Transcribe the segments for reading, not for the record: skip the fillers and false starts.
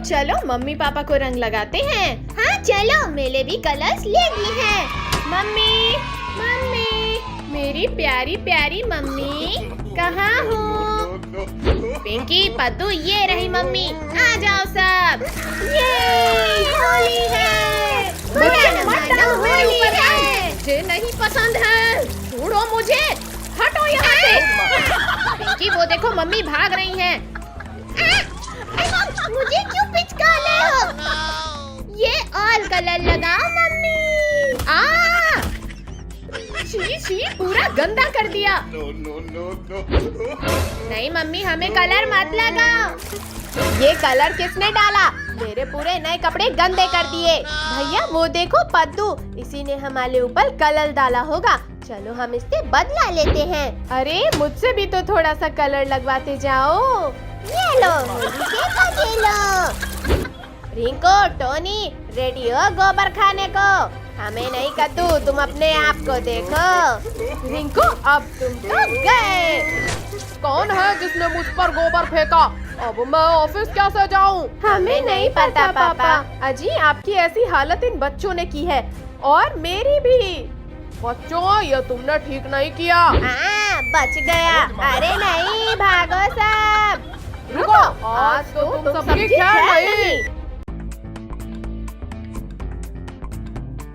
चलो mummy papa को रंग लगाते हैं। हाँ चलो, मैंने भी कलर्स ले ली हैं। मम्मी मम्मी, मेरी प्यारी प्यारी मम्मी कहाँ हो? पिंकी पद्दू, ये रही मम्मी, आ जाओ सब। ये होली है, बुरा न मानो होली है। मुझे नहीं पसंद है, छोड़ो मुझे, हटो यहाँ से। पिंकी वो देखो मम्मी भाग रही हैं। मुझे क्यों पिचका रहे हो? ये ऑल कलर लगाओ मम्मी। छी छी, पूरा गंदा कर दिया। नहीं मम्मी, हमें कलर मत लगाओ। ये कलर किसने डाला? मेरे पूरे नए कपड़े गंदे कर दिए। भैया वो देखो पद्दू, इसी ने हमारे ऊपर कलर डाला होगा। चलो हम इससे बदला लेते हैं। अरे मुझसे भी तो थोड़ा सा कलर लगवाते जाओ। ये लो, ये लो। रिंको, टोनी, रेडी हो गोबर खाने को? हमें नहीं कद्दू, तुम अपने आप को देखो। रिंको, अब तुम तो गए। कौन है जिसने मुझ पर गोबर फेंका? अब मैं ऑफिस कैसे जाऊं? हमें नहीं पता पापा। अजी, आपकी ऐसी हालत इन बच्चों ने की है, और मेरी भी। बच्चों, ये तुमने ठीक नहीं किया। बच गया। अरे नहीं, भागो सब। रुको, आज तो तुम सबकी खैर नहीं।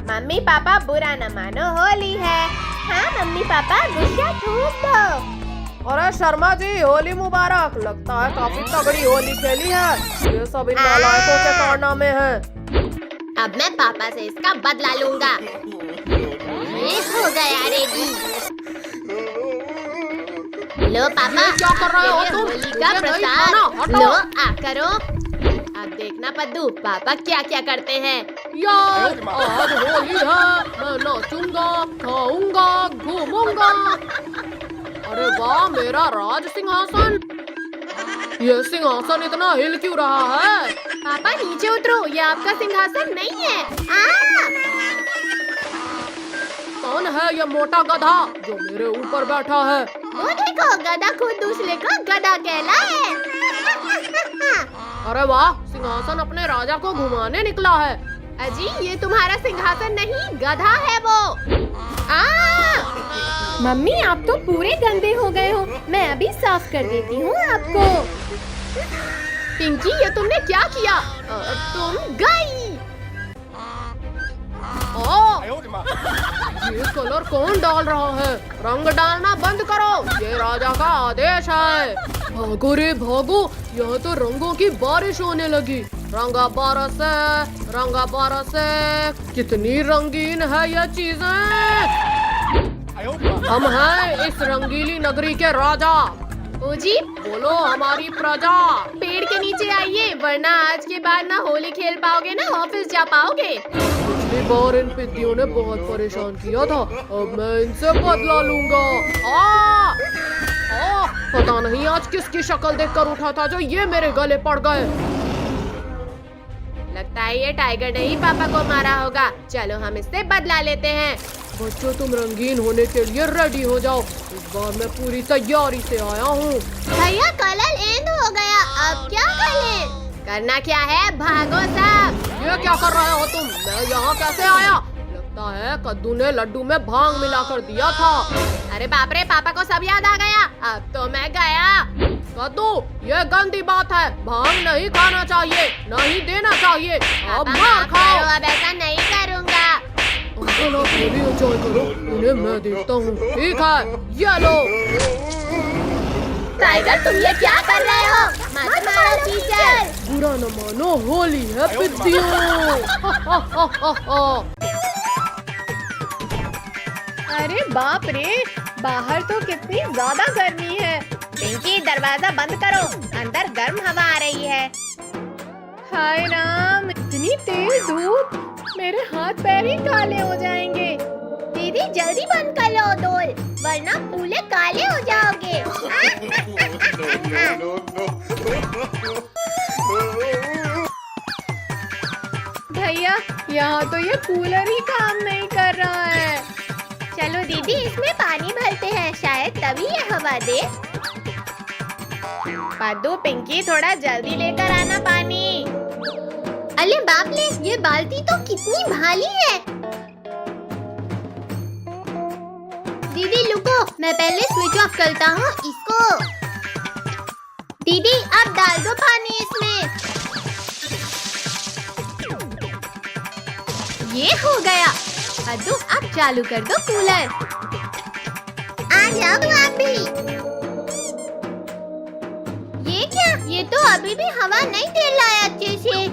मम्मी पापा बुरा न मानो, होली है। हाँ मम्मी पापा, गुस्सा थूक दो। अरे शर्मा जी, होली मुबारक। लगता है काफी तगड़ी होली खेली है। ये सब इन नालायकों के कारनामे हैं। अब मैं पापा से इसका बदला लूंगा। ये हो गया रेडी। लो पापा, क्या कर रहे हो तुम? होली का प्रसाद लो, आ करो। अब देखना पद्दू, पापा क्या क्या करते हैं। यार आज होली है, मैं नाचूंगा, खाऊंगा, घूमूंगा। अरे वाह, मेरा राज सिंहासन। ये सिंहासन इतना हिल क्यों रहा है? पापा नीचे उतरो, ये आपका सिंहासन नहीं है। कौन है ये मोटा गधा जो मेरे ऊपर बैठा है? वो देखो, गधा खुद दूसरे को गधा कहलाए। अरे वाह, सिंहासन अपने राजा को घुमाने निकला है। अजी, ये तुम्हारा सिंहासन नहीं, गधा है वो। मम्मी, आप तो पूरे गंदे हो गए हो। मैं अभी साफ कर देती हूँ आपको। पिंकी, ये तुमने क्या किया? तुम गई। ये कलर कौन डाल रहा है? रंग डालना बंद करो, ये राजा का आदेश है। भागो रे भागो, यहाँ तो रंगों की बारिश होने लगी। रंगा बरसे, कितनी रंगीन है ये चीजें। हम हैं इस रंगीली नगरी के राजा। ओ जी, बोलो हमारी प्रजा। पेड़ के नीचे आइए, वरना आज के बाद ना होली खेल पाओगे ना ऑफिस जा पाओगे। पिछली बार इन पिद्दियों ने बहुत परेशान किया था, अब मैं इनसे बदला लूंगा। पता नहीं आज किसकी शक्ल देखकर उठा था जो ये मेरे गले पड़ गए। लगता है ये टाइगर ने ही पापा को मारा होगा। चलो हम इससे बदला लेते हैं। बच्चों, तुम रंगीन होने के लिए रेडी हो जाओ। इस बार मैं पूरी तैयारी से आया हूँ। भैया, कलर एंड हो गया, अब क्या करें? करना क्या है, भागो सब। ये क्या कर रहे हो तुम? मैं यहाँ कैसे आया? लगता है कद्दू ने लड्डू में भांग मिलाकर दिया था। अरे बाप रे, पापा को सब याद आ गया। अब तो मैं गया। कद्दू, ये गंदी बात है, भांग नहीं खाना चाहिए, नहीं देना चाहिए। अब मार खाओ। अब ऐसा नहीं करूँगा। करो, उन्हें मैं देखता हूँ। ठीक है, ये लो। टाइगर, तुम ये क्या कर रहे हो? मत मारो टीचर। बुरा न मानो, होली है पिद्दियों। अरे बाप रे, बाहर तो कितनी ज्यादा गर्मी है। पिंकी, दरवाजा बंद करो, अंदर गर्म हवा आ रही है। हाय राम, इतनी तेज धूप, मेरे हाथ पैर ही काले हो जाएंगे। दीदी जल्दी बंद कर लो डोल, वरना पूरे काले हो जाओगे। भैया, यहाँ तो ये कूलर ही काम नहीं कर रहा है। चलो दीदी, इसमें पानी भरते हैं, शायद तभी ये हवा दे। पद्दू, पिंकी, थोड़ा जल्दी लेकर आना पानी। अरे बाप रे, ये बाल्टी तो कितनी भारी है। दीदी रुको, मैं पहले स्विच ऑफ करता हूँ इसको। दीदी अब डाल दो पानी इसमें। ये हो गया। अद्दू अब चालू कर दो कूलर। आ जाओ आप भी। ये क्या? ये तो अभी भी हवा नहीं दे रहा है अच्छे से।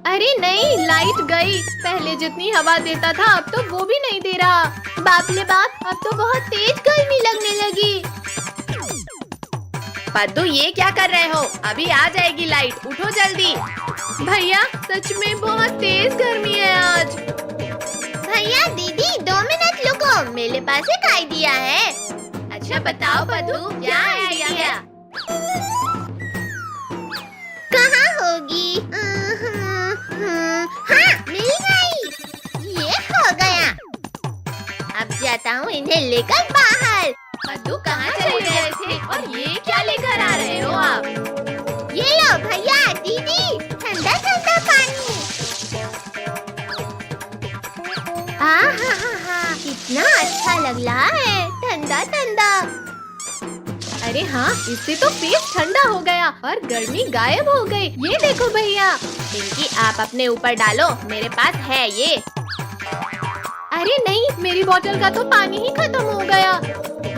अरे नहीं, लाइट गई। पहले जितनी हवा देता था अब तो वो भी नहीं दे रहा। बाप रे बाप, अब तो बहुत तेज गर्मी लगने लगी। पद्दू ये क्या कर रहे हो? अभी आ जाएगी लाइट, उठो जल्दी। भैया सच में बहुत तेज गर्मी है आज। भैया दीदी 2 मिनट रुको, मेरे पास एक आइडिया है। अच्छा बताओ पद्दू, क्या आइडिया है? कहाँ होगी? हाँ मिल गई। ये हो गया। अब जाता हूँ इन्हें लेकर बाहर। पद्दू कहाँ चले गए थे और ये क्या लेकर आ रहे हो आप? ये लो भैया दीदी, ठंडा ठंडा पानी। आहा, कितना अच्छा लग रहा है, ठंडा ठंडा। अरे हाँ, इससे तो पेट ठंडा हो गया और गर्मी गायब हो गई। ये देखो भैया। पिंकी आप अपने ऊपर डालो, मेरे पास है ये। अरे नहीं, मेरी बोतल का तो पानी ही खत्म हो गया।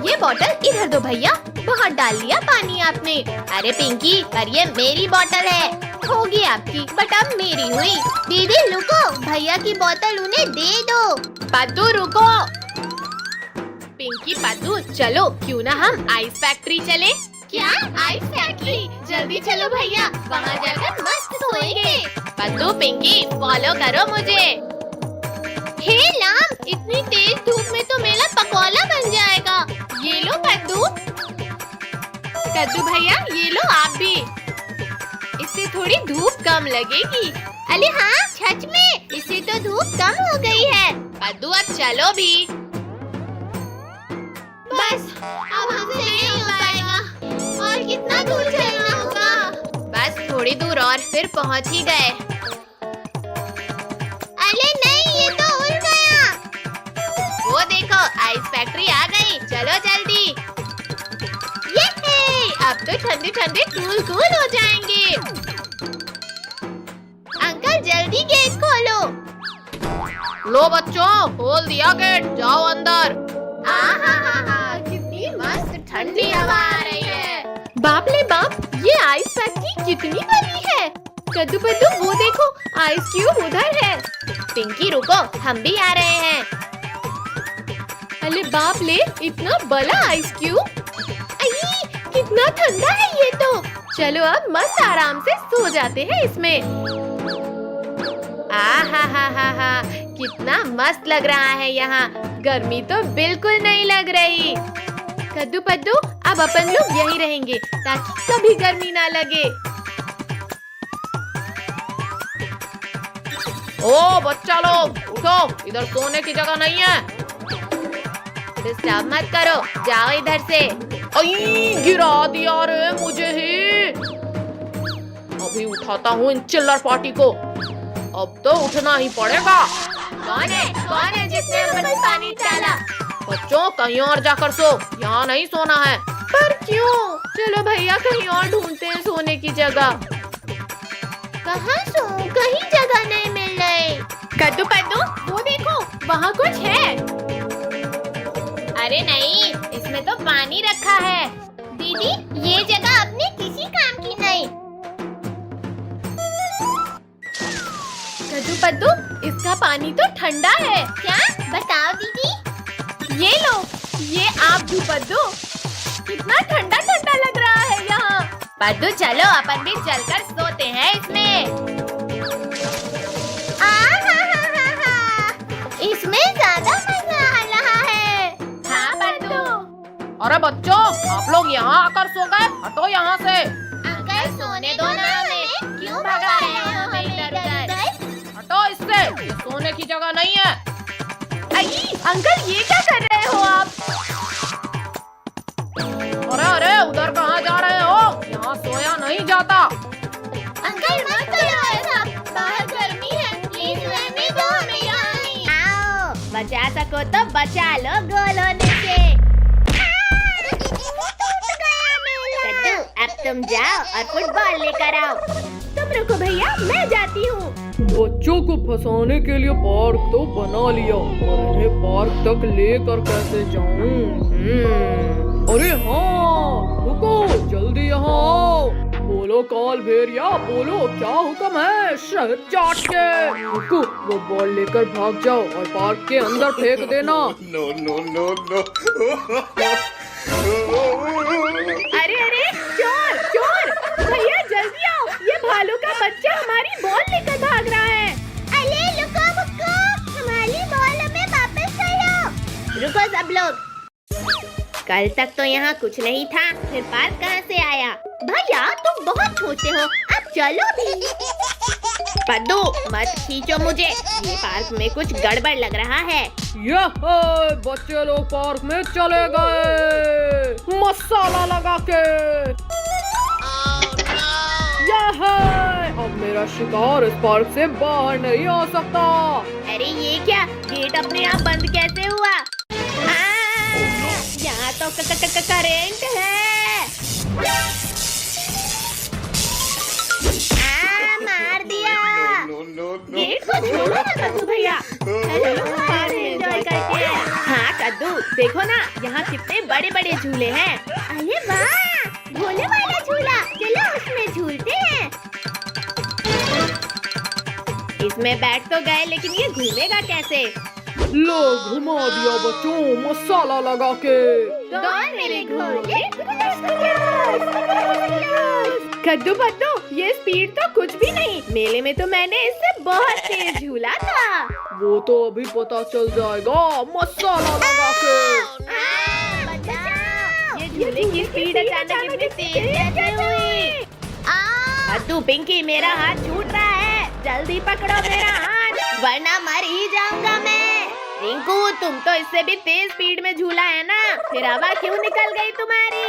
ये बोतल इधर दो भैया, बहुत डाल लिया पानी आपने। अरे पिंकी, पर ये मेरी बोतल है। होगी आपकी, बट अब मेरी हुई। दीदी रुको, भैया की बोतल उन्हें दे दो। पद्दू रुको। पिंकी पद्दू चलो, क्यों ना हम आइस फैक्ट्री चले? क्या आइस फैक्ट्री? जल्दी चलो भैया, वहाँ जाकर मस्त सोएंगे। पद्दू पिंकी फॉलो करो मुझे। हे राम, इतनी तेज धूप में तो मेरा पकौड़ा बन जाएगा। ये लो पद्दू। कद्दू भैया ये लो आप भी। इससे थोड़ी धूप कम लगेगी। अरे हाँ सच में, इससे तो धूप कम हो गई है। पद्दू अब चलो भी। बस अब हमसे नहीं हो पाएगा। और कितना दूर चलना होगा? बस थोड़ी दूर और फिर पहुँच ही गए। अरे नहीं, ये तो उड़ गया। वो देखो आइस फैक्ट्री आ गई, चलो जल्दी। ये अब तो ठंडे ठंडे कूल कूल हो जाएंगे। अंकल जल्दी गेट खोलो। लो बच्चों, खोल दिया गेट, जाओ अंदर। कितनी मस्त ठंडी हवा आ रही है। बाप ले बाप, ये आइस फैक्ट्री कितनी बड़ी है। कद्दू पद्दू वो देखो, आइस क्यूब उधर है। पिंकी रुको, हम भी आ रहे हैं। अरे बाप ले, इतना बड़ा आइस क्यूब। कितना ठंडा है ये तो। चलो अब मस्त आराम से सो जाते हैं इसमें। हा, कितना मस्त लग रहा है यहाँ। गर्मी तो बिल्कुल नहीं लग रही। कद्दू पद्दू अब अपन लोग यहीं रहेंगे ताकि कभी गर्मी ना लगे। ओ बच्चा लोग उठो, इधर सोने की जगह नहीं है। डिस्टर्ब मत करो, जाओ इधर से। गिरा दिया रे मुझे ही। अभी उठाता हूँ इन चिल्लर पार्टी को। अब तो उठना ही पड़ेगा। कौन है जिसने हम पर पानी डाला? बच्चों कहीं और जाकर सो, यहाँ नहीं सोना है। पर क्यों? चलो भैया कहीं और ढूंढते हैं सोने की जगह। कहाँ सो? कहीं जगह नहीं मिल रही। कद्दू पद्दू वो देखो, वहाँ कुछ है। अरे नहीं, इसमें तो पानी रखा है। दीदी ये जगह अपने किसी काम की नहीं। कद्दू पद्दू इसका पानी तो ठंडा है। क्या? बताओ दीदी। ये लो, ये आप भी पद्दू। कितना ठंडा ठंडा लग रहा है यहाँ। पद्दू चलो अपन भी चलकर सोते हैं इसमें। इसमें ज्यादा मजा आ रहा है। हाँ पद्दू। अरे बच्चों, आप लोग यहाँ आकर सो गए, हटो यहाँ से। अंकल सोने दो ना हमें, क्यों भगा रहे हो हमें इधर-उधर? हटो इससे, ये सोने की जगह नहीं है। अंकल ये क्या कर रहे हो आप? अरे उधर कहाँ जा रहे हो? यहाँ सोया नहीं जाता। अंकल मत को तो बचा लो गोल होने से। कद्दू, अब तुम जाओ और फुटबॉल लेकर आओ। तुम रुको भैया, मैं जाती हूँ। बच्चों को फंसाने के लिए पार्क तो बना लिया, और इन्हें पार्क तक लेकर कैसे जाऊं? अरे हाँ, रुको, जल्दी यहाँ आओ। बोलो काल भेड़िया, बोलो क्या हुक्म है? शहद चाट के। रुको, वो बॉल लेकर भाग जाओ और पार्क के अंदर फेंक देना। अरे अरे, चोर चोर, भैया जल्दी आओ, ये भालू का बच्चा हमारी बॉल लेकर भाग रहा है। अरे लुको बुक्को, हमारी बॉल हमें वापस करो। रुको सब लोग, कल तक तो यहाँ कुछ नहीं था, फिर पार्क कहाँ से आया? भैया तुम बहुत छोटे हो, अब चलो भी। पद्दू मत खींचो मुझे, ये पार्क में कुछ गड़बड़ लग रहा है। यह बच्चे लोग पार्क में चले गए मसाला लगा के। यह अब मेरा शिकार इस पार्क से बाहर नहीं आ सकता। अरे ये क्या, गेट अपने आप बंद कैसे हुआ? यहाँ तो करेंट है। मार दिया। गेट को छोड़ो ना कद्दू भैया। एंजॉय करते हैं। हाँ कद्दू, देखो ना यहाँ कितने बड़े बड़े झूले हैं। अरे वाह, झूले वाला झूला, चलो उसमें झूलते हैं। इसमें बैठ तो गए, लेकिन ये घूमेगा कैसे? लो घुमा दिया बच्चों मसाला लगा के। दौड़ मेरे घोड़े। कद्दू पद्दू, ये स्पीड तो कुछ भी नहीं। मेले में तो मैंने इससे बहुत तेज झूला था। वो तो अभी पता चल जाएगा मसाला लगा के। बचाओ! ये झूले की स्पीड अचानक इतनी तेज कैसे हुई? कद्दू पिंकी, मेरा हाथ छूट रहा है, जल्दी पकड़ो मेरा हाथ, वरना मर ही जाऊंगा मैं। रिंकू, तुम तो इससे भी तेज स्पीड में झूला है ना, फिर हवा क्यों निकल गई तुम्हारी?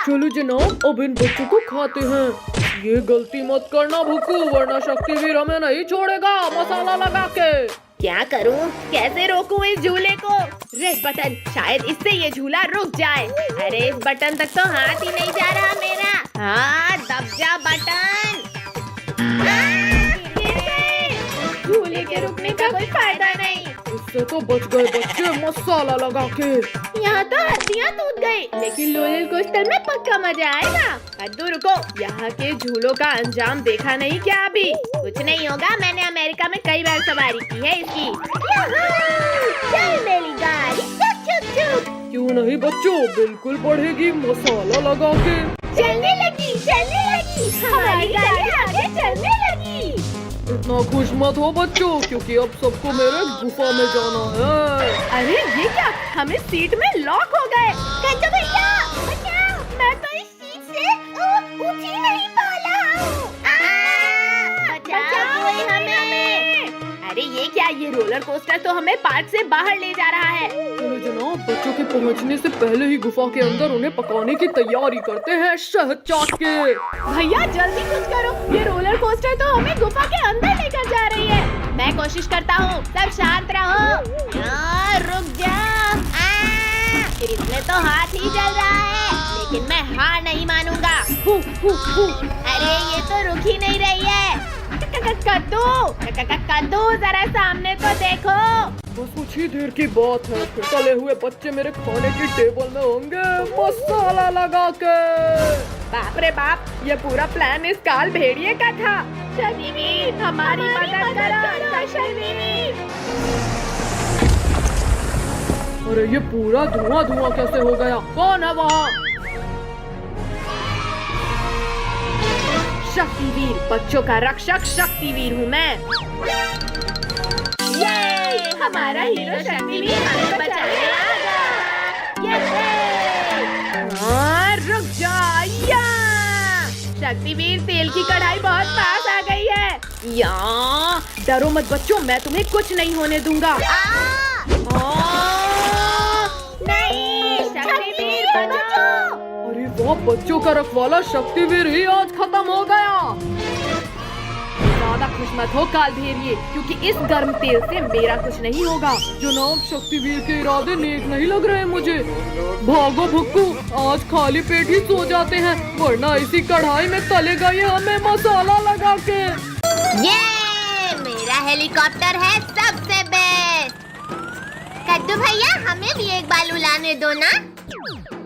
चलो जनाब, अब इन बच्चों को खाते हैं। ये गलती मत करना भुक्कू, वरना शक्तिवीर हमें नहीं छोड़ेगा मसाला लगा के। क्या करूं? कैसे रोकूं इस झूले को? रेड बटन, शायद इससे ये झूला रुक जाए। अरे इस बटन तक तो हाथ ही नहीं जा रहा मेरा। हाँ, दब जा बटन। झूले के रुकने का कोई फायदा नहीं। इससे तो बच गए बच्चे मसाला लगा के। यहाँ तो हड्डियाँ टूट गई, लेकिन रोलर कोस्टर में पक्का मजा आएगा। कद्दू रुको, यहाँ के झूलों का अंजाम देखा नहीं क्या अभी? कुछ नहीं होगा, मैंने अमेरिका में कई बार सवारी की है इसकी। चल मेरी गाड़ी, चुप चुप। क्यों नहीं बच्चों, बिल्कुल बढ़ेगी मसाला लगा के। चलने लगी हमारी गाड़ी आगे चलने लगी। इतना खुश मत हो बच्चों, क्योंकि अब सबको मेरे गुफा में जाना है। अरे ये क्या, हमें सीट में लॉक हो गए। कद्दू भैया बचाओ, मैं तो इस सीट से ऊंची नहीं पा रहा हूँ। बचाओ कोई हमें। अरे ये क्या, ये रोलर कोस्टर तो हमें पार्क से बाहर ले जा रहा है। चलो जनाब, बच्चों के पहुंचने से पहले ही गुफा के अंदर उन्हें पकाने की तैयारी करते हैं शहद चाट के। भैया जल्दी कुछ करो, ये रोलर कोस्टर तो हमें गुफा के अंदर लेकर जा रही है। मैं कोशिश करता हूँ, सब शांत रहो। रुक जाओ। इसमें तो हाथ ही जल रहा है, लेकिन मैं हार नहीं मानूंगा। अरे ये तो रुक ही नहीं रही है। कद्दू जरा सामने तो देखो। बस कुछ ही देर की बात है, फिर तले हुए बच्चे मेरे खाने की टेबल में होंगे मसाला लगा के। बाप रे बाप, ये पूरा प्लान इस काल भेड़िए का था। शक्तिवीर, हमारी मदद करो शक्तिवीर। अरे ये पूरा धुआं धुआं कैसे हो गया? कौन है वहाँ? शक्तिवीर, बच्चों का रक्षक शक्तिवीर हूँ मैं। ये हमारा हीरो शक्तिवीर हमें बचाने आ गया। रुक जा। शक्तिवीर, तेल की कढ़ाई बहुत पास आ गई है। डरो मत बच्चों, मैं तुम्हें कुछ नहीं होने दूंगा। नहीं, शक्तिवीर बचाओ। अरे वाह, बच्चों का रखवाला शक्तिवीर ही आज खत्म हो गया। ज्यादा खुश मत हो काल भेड़िए, क्योंकि इस गर्म तेल से मेरा कुछ नहीं होगा। जनाब, शक्तिवीर के इरादे नेक नहीं लग रहे मुझे। भागो भुक्कू, आज खाली पेट ही सो जाते हैं, वरना इसी कढ़ाई में तलेगा ये हमें मसाला लगा के। ये मेरा हेलीकॉप्टर है सबसे बेस्ट। कद्दू भैया, हमें भी एक बार उड़ाने दो ना।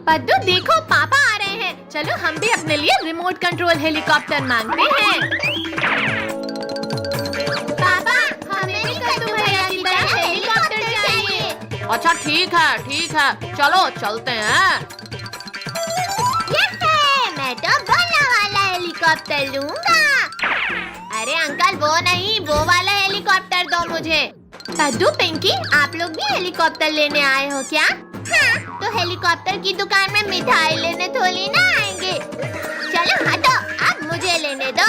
पद्दू देखो, पापा आ रहे हैं, चलो हम भी अपने लिए रिमोट कंट्रोल हेलीकॉप्टर मांगते हैं। पापा, हमें भी कद्दू भैया की तरह हेलीकॉप्टर चाहिए। अच्छा ठीक है, चलो चलते हैं। मैं तो बोला वाला हेलीकॉप्टर लूंगा। अरे अंकल, वो नहीं, वो वाला हेलीकॉप्टर दो मुझे। पद्दू, पिंकी, आप लोग भी हेलीकॉप्टर लेने आए हो क्या? हाँ, तो हेलीकॉप्टर की दुकान में मिठाई लेने थोड़ी ना आएंगे। चलो हटो, अब मुझे लेने दो।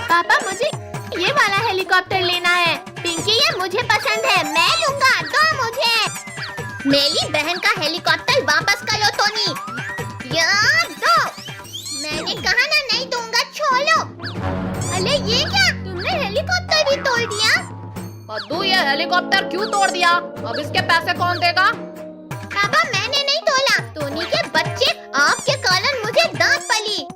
पापा मुझे ये वाला हेलीकॉप्टर लेना है। पिंकी, ये मुझे पसंद है, मैं लूंगा, दो मुझे। मेरी बहन का हेलीकॉप्टर वापस करो टोनी। यार दो, मैंने कहा ना नहीं दूंगा, छोड़ो। अरे ये क्या, तुमने हेलीकॉप्टर भी तोड़ दिया? पद्दू, ये हेलीकॉप्टर क्यों तोड़ दिया? अब इसके पैसे कौन देगा? पापा, मैंने नहीं तोड़ा, टोनी के बच्चे, आपके कारण मुझे डांट पड़ी।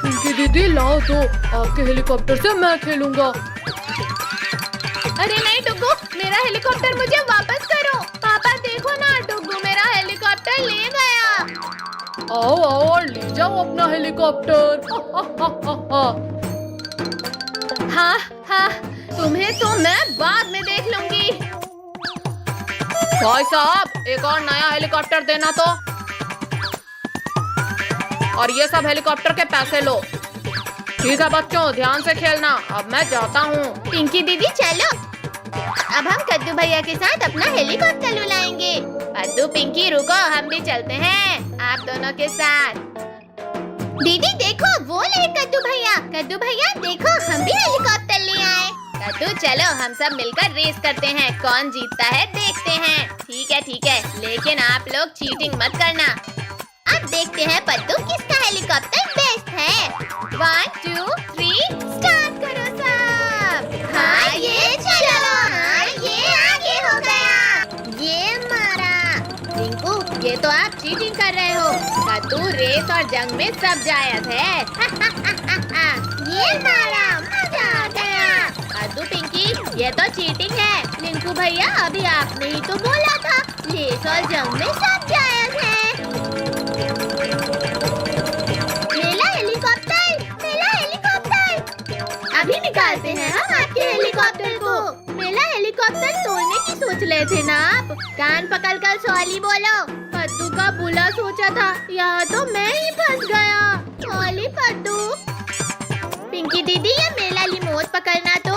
पिंकी दीदी लाओ तो, आपके हेलीकॉप्टर से मैं खेलूंगा। अरे नहीं टुग्गू, मेरा हेलीकॉप्टर मुझे वापस करो। पापा देखो ना, टुग्गू मेरा हेलीकॉप्टर ले गया। आओ और ले जाओ अपना हेलीकॉप्टर। हाँ, तुम्हें तो मैं बाद में देख लूंगी। भाई साहब, एक और नया हेलीकॉप्टर देना तो। और ये सब हेलीकॉप्टर के पैसे लो। ठीक है बच्चों, ध्यान से खेलना, अब मैं जाता हूँ। पिंकी दीदी चलो, अब हम कद्दू भैया के साथ अपना हेलीकॉप्टर उड़ाएंगे। पद्दू, पिंकी रुको, हम भी चलते हैं आप दोनों के साथ। दीदी देखो, वो ले कद्दू भैया। कद्दू भैया देखो, हम भी हेलीकॉप्टर ले आए। कद्दू चलो, हम सब मिलकर रेस करते हैं, कौन जीतता है देखते हैं। ठीक है, लेकिन आप लोग चीटिंग मत करना। अब देखते हैं पद्दू किसका हेलीकॉप्टर बेस्ट है। 1 2 3 स्टार्ट करो सब। हाँ ये चलो, हाँ ये आगे हो गया, ये मारा। रिंकू, ये तो आप चीटिंग कर रहे हो। कद्दू रेस और जंग में सब जायज है। ये मारा, मजा आ गया। कद्दू, पिंकी, ये तो चीटिंग है। रिंकू भैया, अभी आपने ही तो बोला था रेस और जंग में सब जायज है। मेरा हेलीकॉप्टर, मेरा हेलीकॉप्टर। अभी निकालते हैं हम आपके हेलीकॉप्टर को। मेरा हेलीकॉप्टर तोड़ने की सोच रहे थे ना आप? कान पकड़कर सॉरी बोलो। पद्दू का बुला सोचा था, यहाँ तो मैं ही फंस गया। सॉरी पद्दू। पिंकी दीदी, ये मेरा रिमोट पकड़ना तो।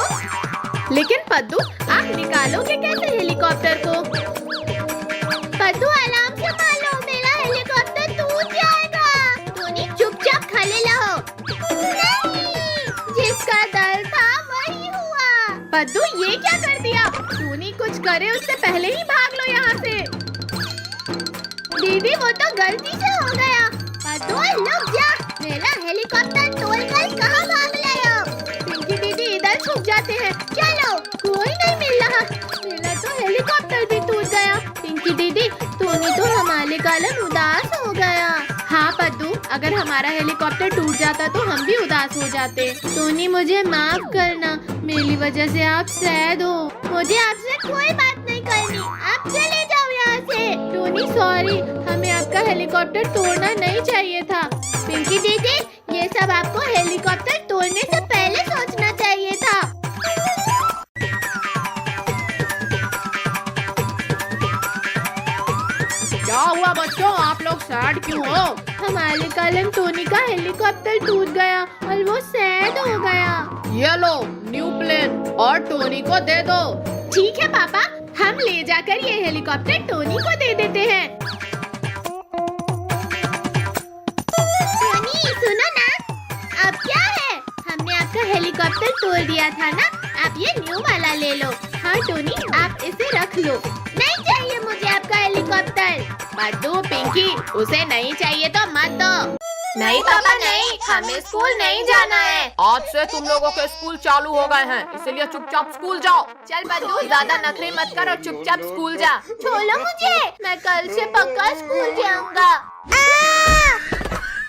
लेकिन पद्दू, आप निकालोगे कैसे हेलीकॉप्टर को? पद्दू आराम से मारो, मेरा हेलीकॉप्टर टूट जाएगा। टोनी चुपचाप खड़े रहो। नहीं, जिसका डर था वही हुआ। पद्दू, ये क्या कर दिया? टूनी कुछ करे उससे पहले ही भाग लो यहाँ से। दीदी वो तो गलती से हो गया। पद्दू रुक जा, मेरा हेलीकॉप्टर तोड़कर कहाँ भाग रहे हो? पिंकी दीदी इधर छुप जाते हैं। चलो, कोई नहीं मिल रहा। मेरा तो हेलीकॉप्टर भी टूट गया। पिंकी दीदी, टोनी तो हमारे कारण उदास हो गया। हाँ पद्दू, अगर हमारा हेलीकॉप्टर टूट जाता तो हम भी उदास हो जाते। टोनी, मुझे माफ करना, मेरी वजह से आप सैड हो। मुझे आपसे कोई बात नहीं करनी, आप चले जाओ यहाँ से। टोनी सॉरी, हमें आपका हेलीकॉप्टर तोड़ना नहीं चाहिए था। पिंकी दीदी, ये सब आपको हेलीकॉप्टर तोड़ने से पहले सोचना चाहिए था। क्या हुआ बच्चों, आप लोग सैड क्यों हो? हमारे कारण टोनी का हेलीकॉप्टर टूट गया और वो सैड हो गया। ये लो न्यू प्लेन और टोनी को दे दो। ठीक है पापा, हम ले जाकर ये हेलीकॉप्टर टोनी को दे देते हैं। टोनी सुनो ना, अब क्या है? हमने आपका हेलीकॉप्टर तोड़ दिया था ना, आप ये न्यू वाला ले लो। हाँ टोनी, आप इसे रख लो। नहीं चाहिए मुझे आपका हेलीकॉप्टर। पद्दू, पिंकी, उसे नहीं चाहिए तो मत दो। नहीं पापा नहीं, हमें स्कूल नहीं जाना है। आज से तुम लोगों के स्कूल चालू हो गए हैं, इसीलिए चुपचाप स्कूल जाओ। चल पद्दू, ज्यादा नखरे मत कर और चुपचाप स्कूल जा। छोड़ो मुझे, मैं कल से पक्का स्कूल जाऊंगा।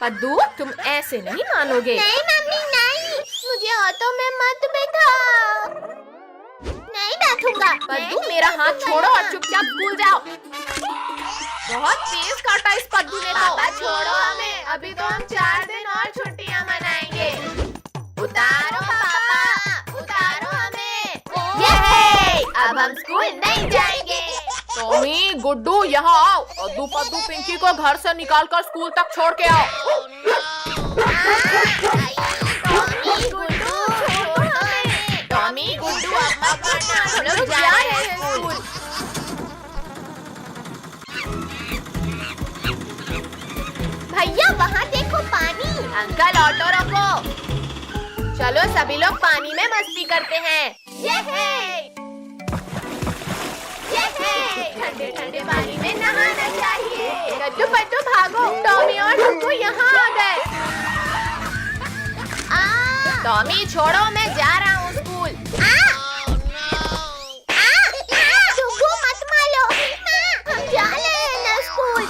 पद्दू, तुम ऐसे नहीं मानोगे। नहीं मम्मी नहीं, मुझे ऑटो में मत बैठा। नहीं बैठूंगा। पद्दू, मेरा हाथ छोड़ो और चुपचाप स्कूल जाओ। बहुत तेज काटा इस पद्दू ने तो। पापा छोड़ो हमें, अभी तो हम 4 दिन और छुट्टियां मनाएंगे। उतारो पापा, उतारो हमें। ये अब हम स्कूल नहीं जाएंगे। टॉमी, गुड्डू, यहाँ आओ। अद्दू, पद्दू, पिंकी को घर से निकाल कर स्कूल तक छोड़ के आओ। टॉमी, गुड्डू, छोड़ो हमें। टॉमी, गुड्डू, अब मत करना, हम लोग जा रहे हैं स्कूल। भैया वहाँ देखो पानी। अंकल, ऑटो रोको। चलो सभी लोग पानी में मस्ती करते हैं। ठंडे ठंडे पानी में नहाना चाहिए। गड्डू पट्टू भागो, टॉमी और डुग्गू यहाँ आ गए। टॉमी छोड़ो, मैं जा रहा हूँ स्कूल। डुग्गू मत मारो। हम जा रहे हैं ना स्कूल।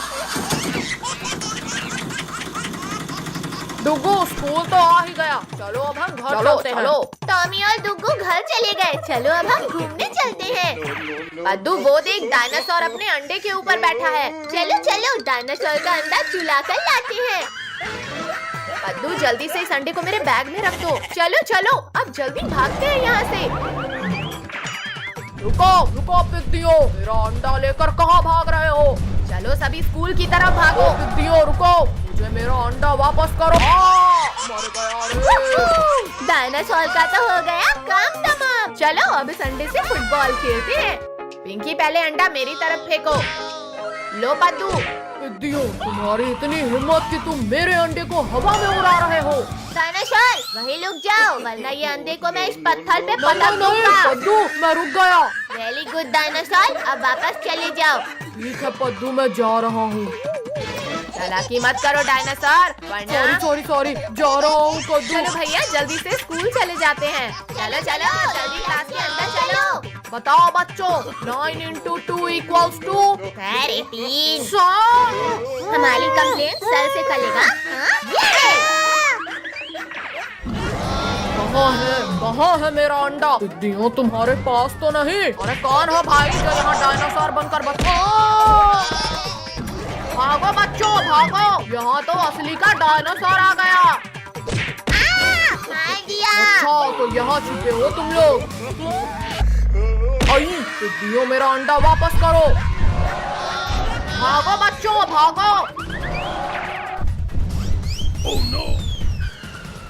डुग्गू, स्कूल तो आ ही गया, चलो अब हम घर चलते हैं। टॉमी और डुग्गू घर चले गए, चलो अब हम घूमने चलते हैं। पद्दू, वो देख, डायनासोर अपने अंडे के ऊपर बैठा है। चलो चलो डायनासोर का अंडा चुला कर लाते हैं। पद्दू, जल्दी से इस अंडे को मेरे बैग में रख दो। चलो चलो, अब जल्दी भागते हैं यहाँ से। रुको रुको पिद्दियों, मेरा अंडा लेकर कहाँ भाग रहे हो? चलो सभी स्कूल की तरफ भागो। पिद्दियों रुको, मुझे मेरा अंडा वापस करो। मर गया रे। डायनासोर का तो हो गया काम तमाम। चलो अब इस अंडे से फुटबॉल खेलते हैं। पिंकी, पहले अंडा मेरी तरफ फेंको। लो पद्दू। पिद्दियों, तुम्हारी इतनी हिम्मत कि तुम मेरे अंडे को हवा में उड़ा रहे हो। डायनासोर वही रुक जाओ, वरना ये अंडे को मैं इस पत्थर पे पटक नहीं, दूंगा। पद्दू, मैं रुक गया। वेरी गुड डायनासोर, अब वापस चले जाओ। ठीक है पद्दू, मैं जा रहा हूँ। चालाकी मत करो डायनासोर, वरना। सॉरी, जा रहा हूँ पद्दू। चलो भैया, जल्दी से स्कूल चले जाते हैं। चलो चलो, जल्दी क्लास के अंदर चलो। बताओ बच्चों, 9 into 2 = 2। 3। सर, हमारी कंप्लेंट सर से करेगा। कहाँ है मेरा अंडा? पिद्दियों, तुम्हारे पास तो नहीं। अरे कौन हो भाई जो यहाँ डायनासोर बनकर भागो बच्चों, भागो, यहाँ तो असली का डायनासोर आ गया। मार दिया। अच्छा, तो यहाँ छुपे हो तुम लोग। आई, पिद्दियों, मेरा अंडा वापस करो। भागो बच्चों, भागो।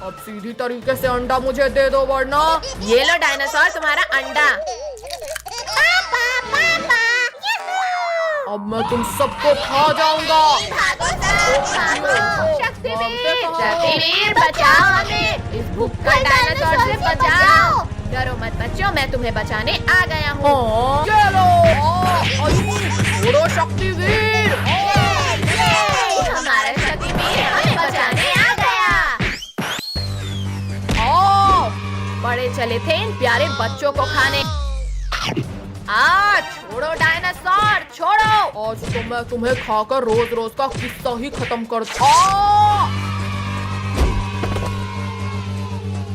अब सीधी तरीके से अंडा मुझे दे दो, वरना। ये लो डायनासोर, तुम्हारा अंडा। पापा अब मैं तुम सबको खा जाऊंगा। शक्तिवीर, बचाओ हमें, इस भूखा डायनासोर से बचाओ। डरो मत बच्चों, मैं तुम्हें बचाने आ गया हूँ। चलो, छोड़ो शक्तिवीर। हमारा शक्तिवीर हमें बचाने आ गया। बड़े चले थे इन प्यारे बच्चों को खाने। छोड़ो डायनासोर, छोड़ो। आज तो मैं तुम्हें खाकर रोज रोज का किस्सा ही खत्म कर दूं।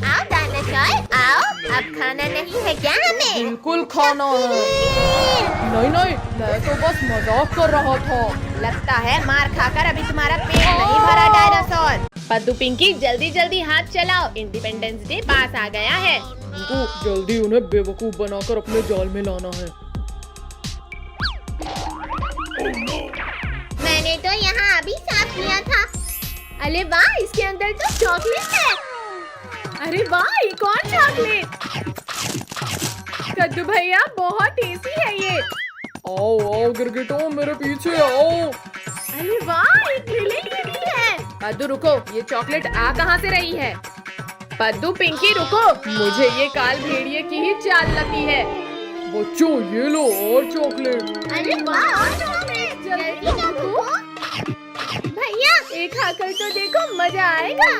आओ डायनासोर, आओ। अब खाना नहीं है क्या हमें? बिल्कुल खाना है। नहीं, मैं तो बस मजाक कर रहा था। लगता है मार खाकर अभी तुम्हारा पेट नहीं भरा डायनासोर। पद्दू, पिंकी, जल्दी जल्दी हाथ चलाओ, इंडिपेंडेंस डे पास आ गया है। जल्दी उन्हें बेवकूफ बनाकर अपने जाल में लाना है। मैंने तो यहाँ अभी साफ किया था। अरे वाह, इसके अंदर तो चॉकलेट है। अरे वाह, एक और चॉकलेट। कद्दू भैया, बहुत टेस्टी है ये। आओ गिरगिटो, मेरे पीछे आओ। अरे वाह, एक ग्रिलिंग भी है। पद्दू रुको, ये चॉकलेट आ कहाँ से रही है? पद्दू, पिंकी रुको, मुझे ये काल भेड़िए की ही चाल लगती है। बच्चों, ये लो और चॉकलेट। अरे वाह, और चॉकलेट। जल्दी रखो। भैया ये खाकर तो देखो, मजा आएगा।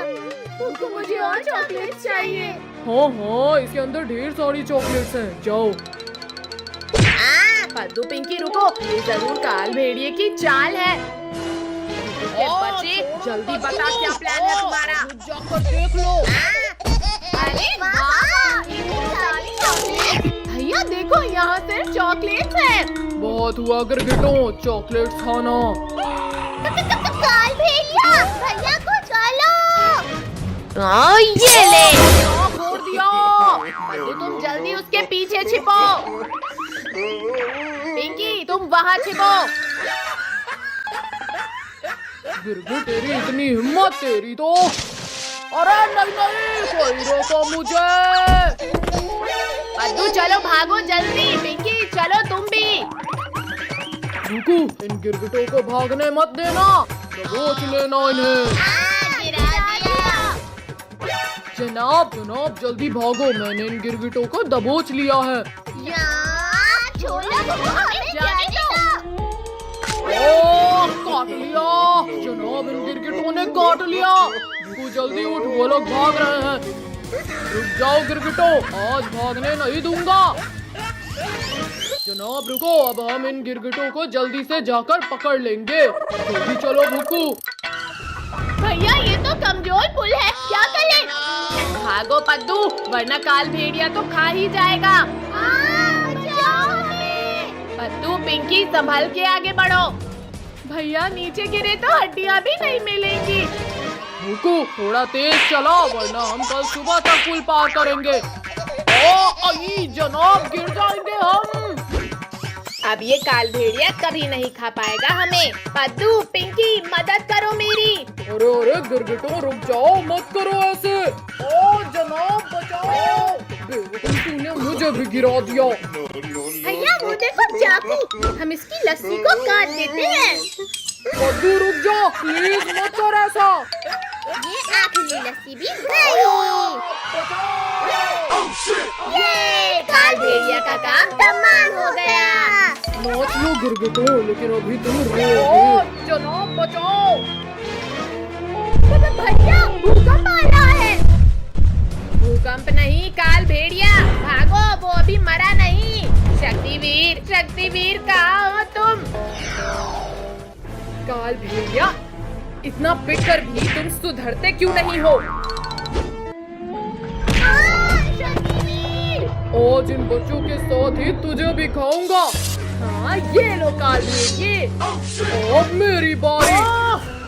तुमको मुझे और चॉकलेट चाहिए। हाँ हाँ, इसके अंदर ढेर सारी चॉकलेट्स हैं, जाओ। पद्दू पिंकी रुको, ये जरूर काल भेड़िए की चाल है। बच्चे जल्दी बता क्या प्लान है तुम्हारा? जाकर देख लो। अरे वाह, भैया देखो यहाँ सिर्फ चॉकलेट्स है। बहुत हुआ गिरगिटो, चॉकलेट्स खाना। काल भेड़िया, भैया को चलो। ये ले, फोड़ दिया। पद्दू तुम जल्दी उसके पीछे छिपो। पिंकी तुम वहाँ छिपो। गिरगिट तेरी इतनी हिम्मत तेरी तो। अरे नहीं नहीं, कोई रोको मुझे। पद्दू चलो भागो जल्दी। पिंकी चलो तुम भी। रुको, इन गिरगिटों को भागने मत देना, दबोच लेना इन्हें। गिरा दिया। जनाब जनाब जल्दी भागो, मैंने इन गिरगिटों को दबोच लिया है। यार छोड़ो, हमें जाने दो। ओह, काट लिया जनाब, इन गिरगिटों ने काट लिया। तू जल्दी उठ, वो लोग भाग रहे हैं। रुक जाओ गिरगिटो, आज भागने नहीं दूंगा। जनाब रुको, अब हम इन गिरगिटों को जल्दी से जाकर पकड़ लेंगे। जल्दी चलो भुक्कू। भैया ये तो कमजोर पुल है, क्या करें? भागो पद्दू, वरना काल भेड़िया तो खा ही जाएगा। पद्दू पिंकी संभल के आगे बढ़ो। भैया नीचे गिरे तो हड्डियाँ भी नहीं मिलेंगी। भुक्कू थोड़ा तेज चलो, वरना हम कल सुबह तक पुल पार करेंगे। आई जनाब, गिर जाएंगे हम। अब ये काल भेड़िया कभी नहीं खा पाएगा हमें। पद्दू पिंकी मदद करो मेरी। अरे अरे गिरगिटो रुक जाओ, मत करो ऐसे। ओ जनाब बचाओ, तूने मुझे भी गिरा दिया। भैया वो देखो चाकू, हम इसकी लस्सी को काट देते हैं। पद्दू रुक जाओ, प्लीज मत कर ऐसा। ये आखिरी लस्सी भी गई। ये काल भेड़िया का काम तमाम हो गया। नाच लो गिरगिटो, लेकिन अभी तुम रोओगे। जनाब बचाओ। भैया भूकंप आ रहा है। भूकंप नहीं, काल भेड़िया भागो, वो अभी मरा नहीं। शक्तिवीर शक्तिवीर कहाँ हो तुम? काल भेड़िया, इतना पिटकर भी तुम सुधरते क्यों नहीं हो? आज इन बच्चों के साथ ही तुझे भी खाऊंगा। हाँ ये लो काल भेड़िए। अब मेरी बारी।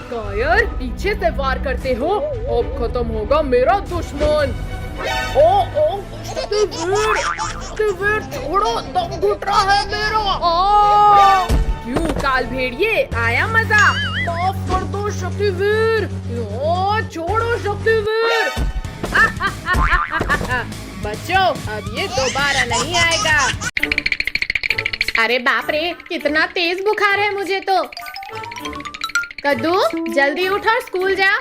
कायर पीछे से वार करते हो। अब खत्म होगा मेरा दुश्मन। ओ शक्तिवीर, शक्तिवीर छोड़ो, दम घुट रहा है मेरा। क्यों काल भेड़िए, आया मजा? माफ कर दो शक्तिवीर। छोड़ो शक्तिवीर। बच्चों अब ये दोबारा नहीं आएगा। अरे बाप रे, कितना तेज बुखार है मुझे तो। कद्दू जल्दी उठ और स्कूल जा।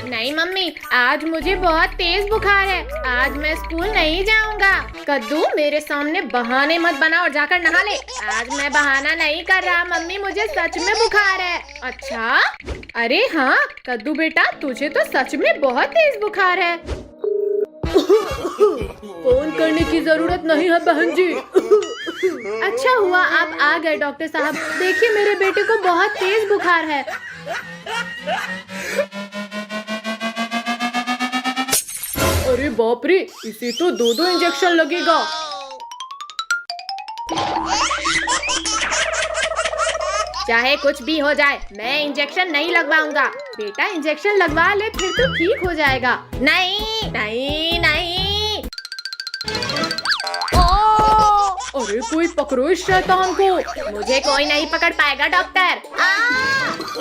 नहीं मम्मी, आज मुझे बहुत तेज बुखार है, आज मैं स्कूल नहीं जाऊंगा। कद्दू मेरे सामने बहाने मत बना और जाकर नहा ले। आज मैं बहाना नहीं कर रहा मम्मी, मुझे सच में बुखार है। अच्छा? अरे हाँ कद्दू बेटा, तुझे तो सच में बहुत तेज बुखार है। फोन करने की जरूरत नहीं है बहन जी। अच्छा हुआ आप आ गए डॉक्टर साहब। देखिए मेरे बेटे को बहुत तेज बुखार है। अरे बाप रे, इसे तो 2-2 इंजेक्शन लगेगा। चाहे कुछ भी हो जाए, मैं इंजेक्शन नहीं लगवाऊंगा। बेटा इंजेक्शन लगवा ले, फिर तो ठीक हो जाएगा। नहीं नहीं नहीं। अरे कोई पकड़ो इस शैतान को। मुझे कोई नहीं पकड़ पाएगा डॉक्टर।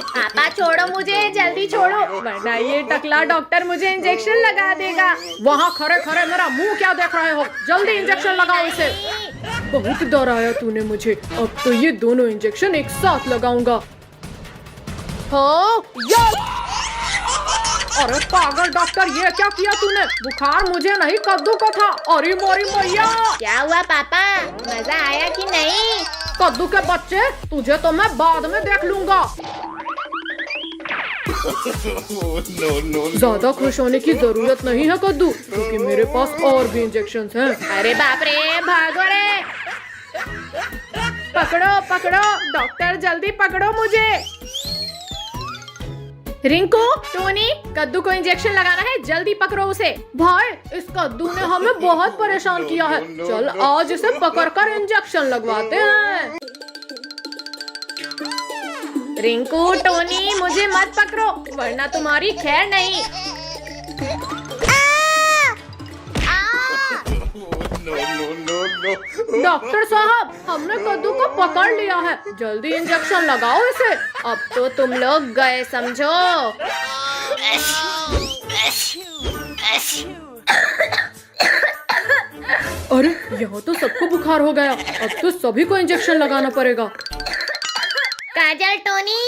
पापा छोड़ो मुझे, जल्दी छोड़ो, वरना ये टकला डॉक्टर मुझे इंजेक्शन लगा देगा। वहाँ खड़े खड़े मेरा मुंह क्या देख रहे हो? जल्दी इंजेक्शन लगाओ इसे। बहुत डराया तूने मुझे, अब तो ये दोनों इंजेक्शन एक साथ लगाऊंगा। हाँ अरे पागल डॉक्टर, ये क्या किया तूने? बुखार मुझे नहीं कद्दू को था। अरे मोरी मैया, क्या हुआ पापा, मजा आया कि नहीं? कद्दू के बच्चे, तुझे तो मैं बाद में देख लूंगा। ज्यादा खुश होने की जरूरत नहीं है कद्दू, क्योंकि मेरे पास और भी इंजेक्शंस हैं। अरे बाप रे, भागो रे। पकड़ो पकड़ो, डॉक्टर जल्दी पकड़ो मुझे। रिंकू, टोनी, कद्दू को इंजेक्शन लगाना है, जल्दी पकड़ो उसे। भाई, इस कद्दू ने हमें बहुत परेशान किया है। चल आज इसे पकड़कर इंजेक्शन लगवाते हैं। रिंकू, टोनी, मुझे मत पकड़ो वरना तुम्हारी खैर नहीं। डॉक्टर साहब, हमने कद्दू को पकड़ लिया है, जल्दी इंजेक्शन लगाओ इसे। अब तो तुम लोग गए समझो। अरे यहाँ तो सबको बुखार हो गया, अब तो सभी को इंजेक्शन लगाना पड़ेगा। काजल, टोनी,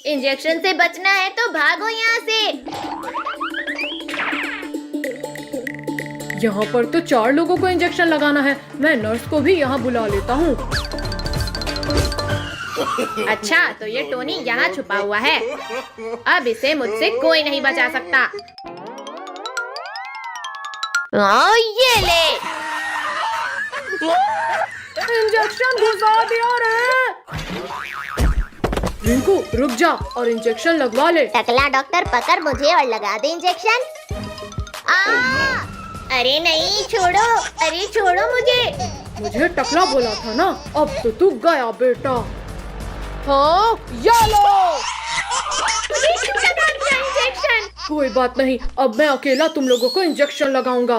इंजेक्शन से बचना है तो भागो यहाँ से। यहाँ पर तो 4 लोगों को इंजेक्शन लगाना है, मैं नर्स को भी यहाँ बुला लेता हूँ। अच्छा, तो ये टोनी यहाँ छुपा हुआ है, अब इसे मुझसे कोई नहीं बचा सकता। ये ले। इंजेक्शन घुसा दिया रे। रिंकू रुक जा और इंजेक्शन लगवा ले। टकला डॉक्टर, पकड़ मुझे और लगा दे इंजेक्शन। अरे नहीं, छोड़ो, अरे छोड़ो मुझे टकला बोला था ना, अब तो तू गया बेटा। हाँ, ये लो। इंजेक्शन। कोई बात नहीं, अब मैं अकेला तुम लोगों को इंजेक्शन लगाऊंगा।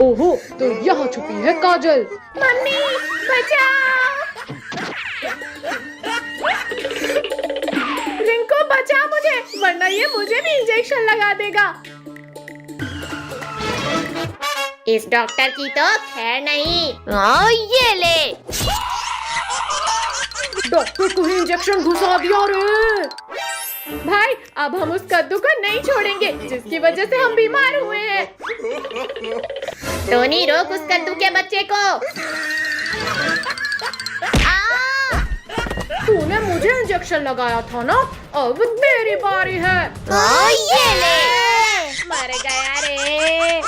ओहो, तो यहाँ छुपी है काजल। मम्मी बचाओ। रिंकू बचा मुझे, वरना ये मुझे भी इंजेक्शन लगा देगा। इस डॉक्टर की तो खैर नहीं। ये ले। डॉक्टर को ही इंजेक्शन घुसा दिया रे। भाई, अब हम उस कद्दू को नहीं छोड़ेंगे जिसकी वजह से हम बीमार हुए हैं। टोनी, रोक उस कद्दू के बच्चे को। तूने मुझे इंजेक्शन लगाया था ना, अब मेरी बारी है। ये ले। मर गया रे।